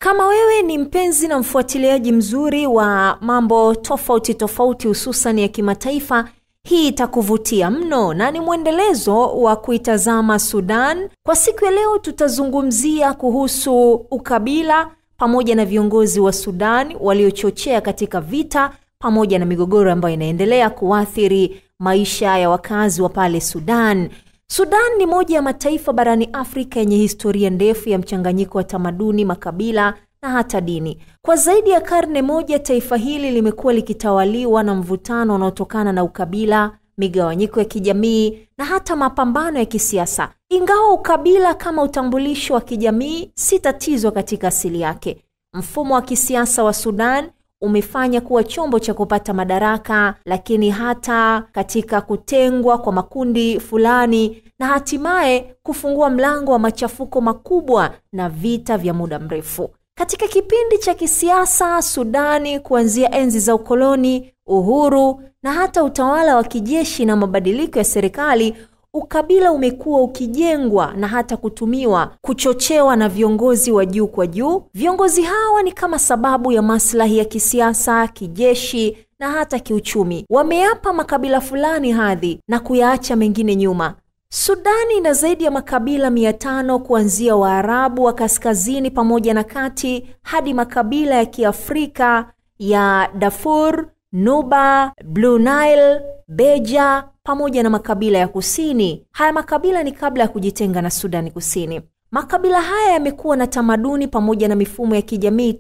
Kama wewe ni mpenzi na mfuatiliaji mzuri wa mambo tofauti hususan ya kimataifa, hii itakuvutia mno na ni mwendelezo wa kuitazama Sudan. Kwa siku ya leo tutazungumzia kuhusu ukabila pamoja na viongozi wa Sudan waliochochea katika vita pamoja na migogoro ambayo inaendelea kuathiri maisha ya wakazi wa pale Sudan. Sudan ni moja ya mataifa barani Afrika yenye historia ndefu ya mchanganyiko wa tamaduni, makabila na hata dini. Kwa zaidi ya karne moja taifa hili limekuwa likitawaliwa na mvutano unaotokana na ukabila, migawanyiko ya kijamii na hata mapambano ya kisiasa. Ingawa ukabila kama utambulisho wa kijamii si tatizo katika asili yake, mfumo wa kisiasa wa Sudan umefanya kuwa chombo cha kupata madaraka, lakini hata katika kutengwa kwa makundi fulani na hatimaye kufungua mlango wa machafuko makubwa na vita vya muda mrefu. Katika kipindi cha kisiasa Sudani, kuanzia enzi za ukoloni, uhuru na hata utawala wa kijeshi na mabadiliko ya serikali, ukabila umekuwa ukijengwa na hata kutumiwa kuchochewa na viongozi wa juu kwa juu. Viongozi hawa ni kama sababu ya maslahi ya kisiasa, kijeshi na hata kiuchumi. Wameapa makabila fulani hadhi na kuyaacha mengine nyuma. Sudani ina zaidi ya makabila 500, kuanzia Waarabu wa kaskazini pamoja na kati hadi makabila ya Kiafrika ya Darfur, Nuba, Blue Nile, Beja pamoja na makabila ya kusini. Haya makabila ni kabla ya kujitenga na Sudani Kusini. Makabila haya yamekuwa na tamaduni pamoja na mifumo ya kijamii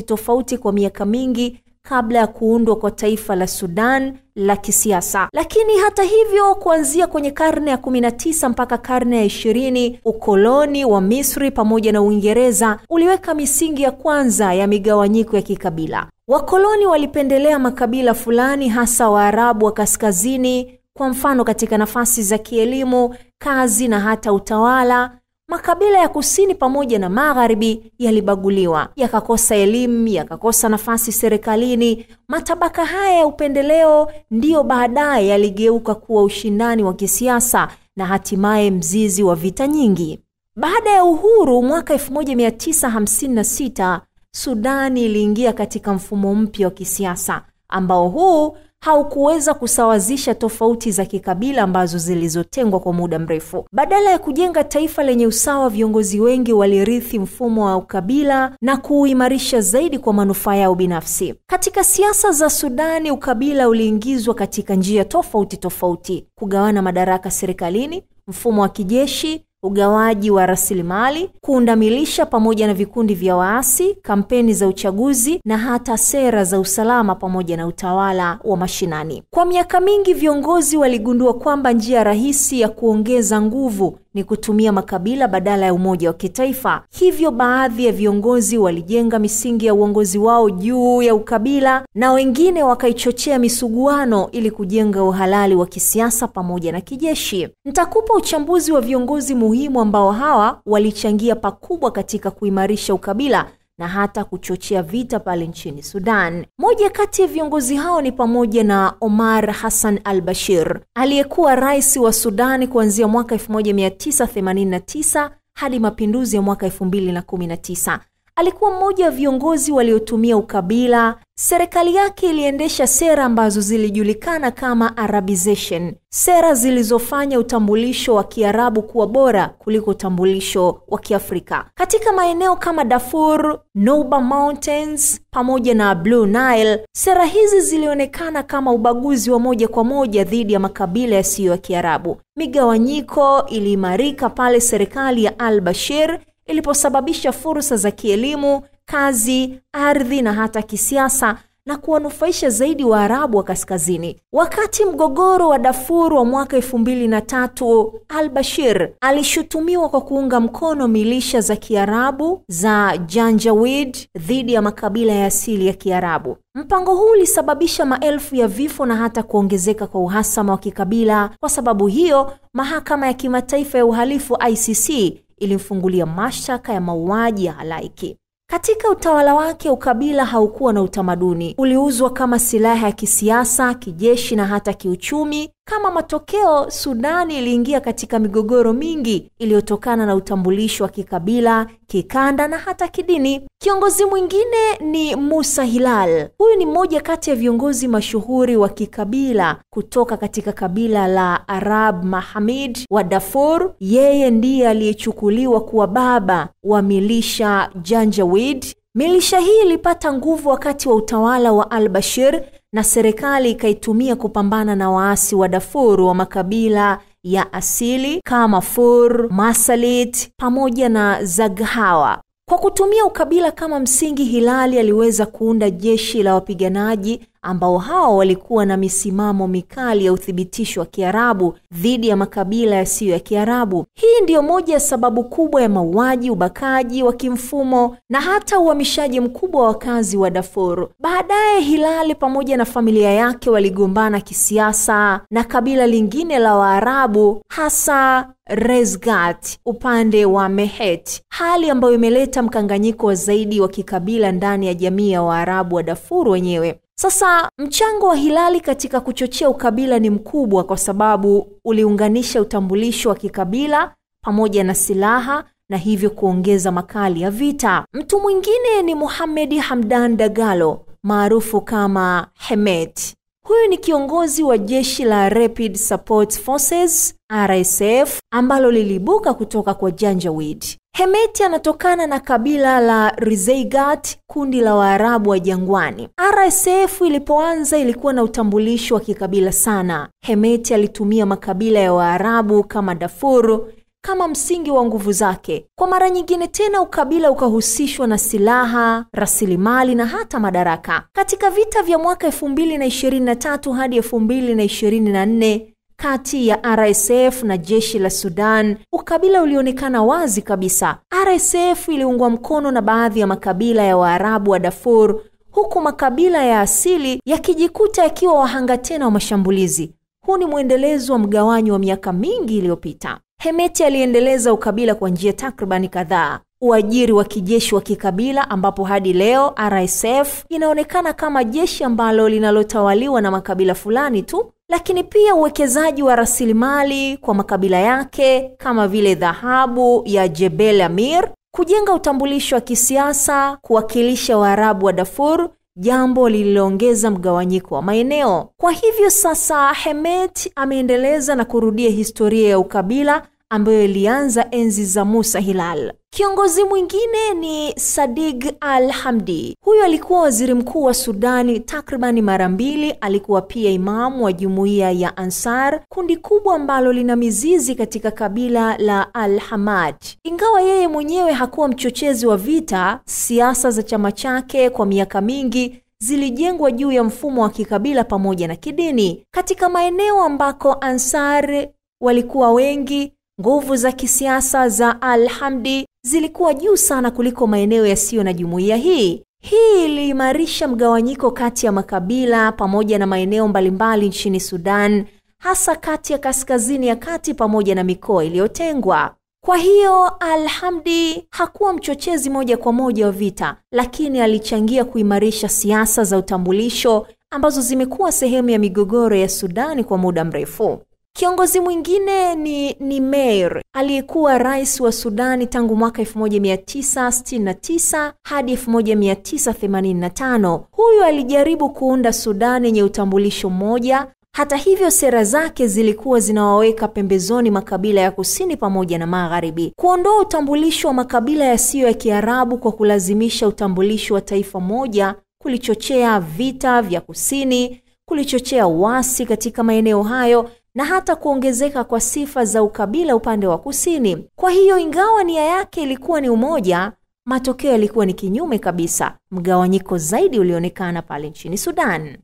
tofauti kwa miaka mingi kabla ya kuundwa kwa taifa la Sudan la kisiasa. Lakini hata hivyo, kuanzia kwenye karne ya 19 mpaka karne ya 20, ukoloni wa Misri pamoja na Uingereza uliweka misingi ya kwanza ya migawanyiko ya kikabila. Wakoloni walipendelea makabila fulani, hasa Waarabu wa kaskazini, kwa mfano katika nafasi za kielimu, kazi na hata utawala. Makabila ya kusini pamoja na magharibi yalibaguliwa, yakakosa elimu, yakakosa nafasi serikalini. Matabaka haya ya upendeleo ndiyo baadaye yaligeuka kuwa ushindani wa kisiasa na hatimaye mzizi wa vita nyingi. Baada ya uhuru mwaka 1956, Sudani iliingia katika mfumo mpya wa kisiasa ambao huu haukuweza kusawazisha tofauti za kikabila ambazo zilizotengwa kwa muda mrefu. Badala ya kujenga taifa lenye usawa, viongozi wengi walirithi mfumo wa ukabila na kuuimarisha zaidi kwa manufaa yao binafsi. Katika siasa za Sudani, ukabila uliingizwa katika njia tofauti: kugawana madaraka serikalini, mfumo wa kijeshi, ugawaji wa rasilimali, kuunda milisha pamoja na vikundi vya waasi, kampeni za uchaguzi na hata sera za usalama pamoja na utawala wa mashinani. Kwa miaka mingi viongozi waligundua kwamba njia rahisi ya kuongeza nguvu ni kutumia makabila badala ya umoja wa kitaifa. Hivyo baadhi ya viongozi walijenga misingi ya uongozi wao juu ya ukabila na wengine wakaichochea misuguano ili kujenga uhalali wa kisiasa pamoja na kijeshi. Nitakupa uchambuzi wa viongozi muhimu ambao hawa walichangia pakubwa katika kuimarisha ukabila na hata kuchochea vita pale nchini Sudan. Moja kati ya viongozi hao ni pamoja na Omar Hassan al-Bashir, aliyekuwa rais wa Sudan kuanzia mwaka 1989 hadi mapinduzi ya mwaka 2019. Alikuwa mmoja wa viongozi waliotumia ukabila. Serikali yake iliendesha sera ambazo zilijulikana kama Arabization, sera zilizofanya utambulisho wa Kiarabu kuwa bora kuliko utambulisho wa Kiafrika. Katika maeneo kama Darfur, Nuba Mountains pamoja na Blue Nile, sera hizi zilionekana kama ubaguzi wa moja kwa moja dhidi ya makabila yasiyo ya Kiarabu. Migawanyiko iliimarika pale serikali ya al-Bashir iliposababisha fursa za kielimu, kazi, ardhi na hata kisiasa na kuwanufaisha zaidi Waarabu wa kaskazini. Wakati mgogoro wa Darfur wa mwaka 2003, al-Bashir alishutumiwa kwa kuunga mkono milisha za Kiarabu za Janjaweed dhidi ya makabila ya asili ya Kiarabu. Mpango huu ulisababisha maelfu ya vifo na hata kuongezeka kwa uhasama wa kikabila. Kwa sababu hiyo, mahakama ya kimataifa ya uhalifu ICC ilimfungulia mashtaka ya mauaji ya halaiki. Katika utawala wake, ukabila haukuwa na utamaduni. Uliuzwa kama silaha ya kisiasa, kijeshi na hata kiuchumi. Kama matokeo, Sudani iliingia katika migogoro mingi iliyotokana na utambulisho wa kikabila, kikanda na hata kidini. Kiongozi mwingine ni Musa Hilal. Huyu ni mmoja kati ya viongozi mashuhuri wa kikabila kutoka katika kabila la Arab Mahamid wa Darfur. Yeye ndiye aliyechukuliwa kuwa baba wa milisha Janjaweed. Milisha hii ilipata nguvu wakati wa utawala wa al-Bashir na serikali ikaitumia kupambana na waasi wa Darfur wa makabila ya asili kama Fur, Masalit pamoja na Zaghawa. Kwa kutumia ukabila kama msingi, Hilali aliweza kuunda jeshi la wapiganaji ambao hao walikuwa na misimamo mikali ya uthibitisho wa Kiarabu dhidi ya makabila yasiyo ya Kiarabu. Hii ndiyo moja ya sababu kubwa ya mauaji, ubakaji wa kimfumo na hata uhamishaji mkubwa wa wakazi wa Darfur. Baadaye Hilali pamoja na familia yake waligombana kisiasa na kabila lingine la Waarabu, hasa Rezgat upande wa Mehet, hali ambayo imeleta mkanganyiko wa zaidi wa kikabila ndani ya jamii ya Waarabu wa Darfur wenyewe. Sasa mchango wa Hilali katika kuchochea ukabila ni mkubwa kwa sababu uliunganisha utambulisho wa kikabila pamoja na silaha na hivyo kuongeza makali ya vita. Mtu mwingine ni Mohamed Hamdan Dagalo, maarufu kama Hemet. Huyu ni kiongozi wa jeshi la Rapid Support Forces RSF ambalo lilibuka kutoka kwa Janjaweed. Hemeti anatokana na kabila la Rizeigat, kundi la Waarabu wa jangwani. RSF ilipoanza ilikuwa na utambulisho wa kikabila sana. Hemeti alitumia makabila ya Waarabu kama Darfur kama msingi wa nguvu zake. Kwa mara nyingine tena ukabila ukahusishwa na silaha, rasilimali na hata madaraka. Katika vita vya mwaka 2023 hadi 2024 kati ya RSF na jeshi la Sudan, ukabila ulionekana wazi kabisa. RSF iliungwa mkono na baadhi ya makabila ya Waarabu wa Darfur, huku makabila ya asili yakijikuta yakiwa wahanga tena wa mashambulizi. Huu ni mwendelezo wa mgawanyo wa miaka mingi iliyopita. Hemeti aliendeleza ukabila kwa njia takribani kadhaa. Uajiri wa kijeshi wa kikabila, ambapo hadi leo RSF inaonekana kama jeshi ambalo linalotawaliwa na makabila fulani tu, lakini pia uwekezaji wa rasilimali kwa makabila yake kama vile dhahabu ya Jebel Amir, kujenga utambulisho wa kisiasa, kuwakilisha Waarabu wa Darfur, jambo lililoongeza mgawanyiko wa maeneo. Kwa hivyo sasa Hemet ameendeleza na kurudia historia ya ukabila ambayo ilianza enzi za Musa Hilal. Kiongozi mwingine ni Sadig al-Hamdi. Huyu alikuwa waziri mkuu wa Sudani takribani mara 2. Alikuwa pia imamu wa jumuiya ya Ansar, kundi kubwa ambalo lina mizizi katika kabila la al-Hamad. Ingawa yeye mwenyewe hakuwa mchochezi wa vita, siasa za chama chake kwa miaka mingi zilijengwa juu ya mfumo wa kikabila pamoja na kidini. Katika maeneo ambako Ansar walikuwa wengi, nguvu za kisiasa za al-Hamdi zilikuwa juu sana kuliko maeneo yasiyo na jumuiya hii. Hii iliimarisha mgawanyiko kati ya makabila pamoja na maeneo mbalimbali nchini Sudan, hasa kati ya kaskazini ya kati pamoja na mikoa iliyotengwa. Kwa hiyo al-Hamdi hakuwa mchochezi moja kwa moja wa vita, lakini alichangia kuimarisha siasa za utambulisho ambazo zimekuwa sehemu ya migogoro ya Sudani kwa muda mrefu. Kiongozi mwingine ni Nimer, aliyekuwa rais wa Sudani tangu mwaka 1969 hadi 1985. Huyu alijaribu kuunda Sudani yenye utambulisho mmoja. Hata hivyo, sera zake zilikuwa zinawaweka pembezoni makabila ya kusini pamoja na magharibi. Kuondoa utambulisho wa makabila yasiyo ya Kiarabu kwa kulazimisha utambulisho wa taifa moja kulichochea vita vya kusini, kulichochea uasi katika maeneo hayo na hata kuongezeka kwa sifa za ukabila upande wa kusini. Kwa hiyo ingawa nia yake ilikuwa ni umoja, matokeo yalikuwa ni kinyume kabisa. Mgawanyiko zaidi ulionekana pale nchini Sudan.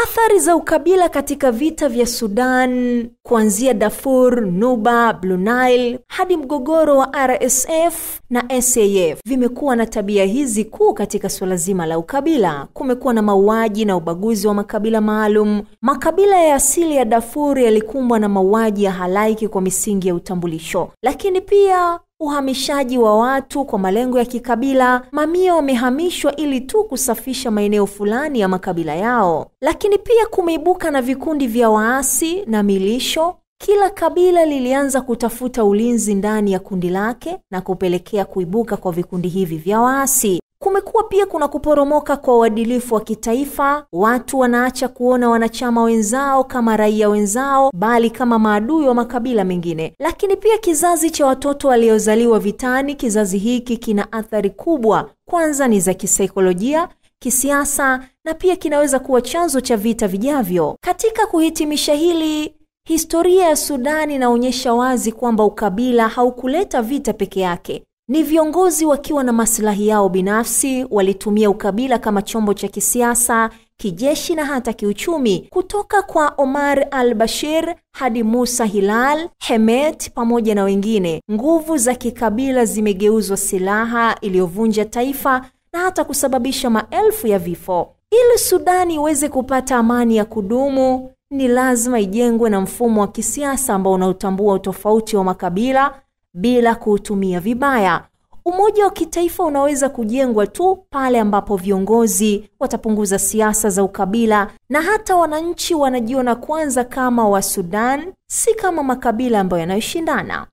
Athari za ukabila katika vita vya Sudan, kuanzia Darfur, Nuba, Blue Nile hadi mgogoro wa RSF na SAF, vimekuwa na tabia hizi kuu katika suala zima la ukabila. Kumekuwa na mauaji na ubaguzi wa makabila maalum. Makabila ya asili ya Darfur yalikumbwa na mauaji ya halaiki kwa misingi ya utambulisho, lakini pia uhamishaji wa watu kwa malengo ya kikabila. Mamia wamehamishwa ili tu kusafisha maeneo fulani ya makabila yao. Lakini pia kumeibuka na vikundi vya waasi na milisho. Kila kabila lilianza kutafuta ulinzi ndani ya kundi lake na kupelekea kuibuka kwa vikundi hivi vya waasi. Kumekuwa pia kuna kuporomoka kwa uadilifu wa kitaifa. Watu wanaacha kuona wanachama wenzao kama raia wenzao, bali kama maadui wa makabila mengine. Lakini pia kizazi cha watoto waliozaliwa vitani, kizazi hiki kina athari kubwa. Kwanza ni za kisaikolojia, kisiasa, na pia kinaweza kuwa chanzo cha vita vijavyo. Katika kuhitimisha hili, historia ya Sudan inaonyesha wazi kwamba ukabila haukuleta vita peke yake. Ni viongozi wakiwa na maslahi yao binafsi walitumia ukabila kama chombo cha kisiasa, kijeshi na hata kiuchumi. Kutoka kwa Omar al-Bashir hadi Musa Hilal, Hemet pamoja na wengine, nguvu za kikabila zimegeuzwa silaha iliyovunja taifa na hata kusababisha maelfu ya vifo. Ili Sudan iweze kupata amani ya kudumu, ni lazima ijengwe na mfumo wa kisiasa ambao unautambua utofauti wa makabila bila kuutumia vibaya. Umoja wa kitaifa unaweza kujengwa tu pale ambapo viongozi watapunguza siasa za ukabila na hata wananchi wanajiona kwanza kama wa Sudan, si kama makabila ambayo yanayoshindana.